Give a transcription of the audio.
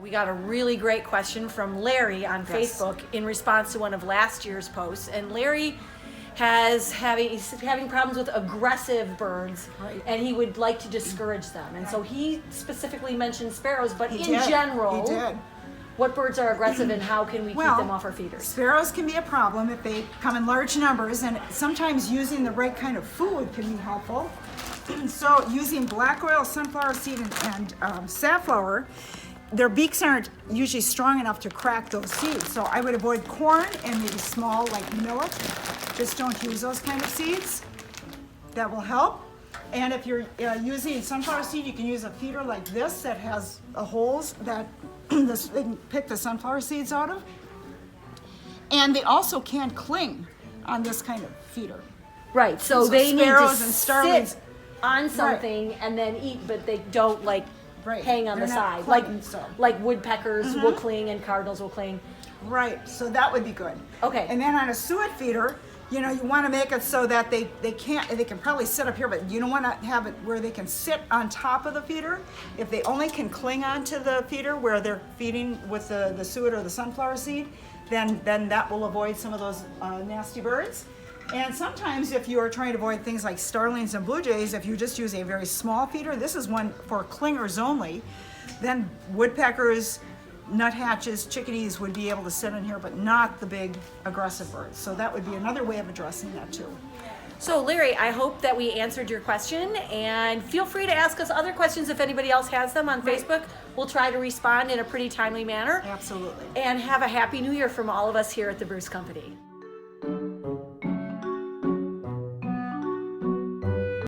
We got a really great question from Larry on Facebook in response to one of last year's posts. And Larry he's having problems with aggressive birds, and he would like to discourage them. And so he specifically mentioned sparrows, but in general, what birds are aggressive and how can we keep them off our feeders? Sparrows can be a problem if they come in large numbers, and sometimes using the right kind of food can be helpful. So using black oil, sunflower seed, and safflower, their beaks aren't usually strong enough to crack those seeds. So I would avoid corn and maybe small like millet. Just don't use those kind of seeds. That will help. And if you're using sunflower seed, you can use a feeder like this that has holes that they can pick the sunflower seeds out of. And they also can't cling on this kind of feeder. Right, so they need to sit on something and then eat, but they don't hang on the side. Like woodpeckers will cling and cardinals will cling. Right, so that would be good. Okay. And then on a suet feeder, you want to make it so that they can probably sit up here, but you don't want to have it where they can sit on top of the feeder. If they only can cling onto the feeder where they're feeding with the suet or the sunflower seed, then that will avoid some of those nasty birds. And sometimes if you are trying to avoid things like starlings and blue jays, if you just use a very small feeder, this is one for clingers only, then woodpeckers, nuthatches, chickadees would be able to sit in here, but not the big aggressive birds. So that would be another way of addressing that too. So Larry, I hope that we answered your question, and feel free to ask us other questions if anybody else has them on Facebook. We'll try to respond in a pretty timely manner. Absolutely. And have a happy new year from all of us here at the Bruce Company.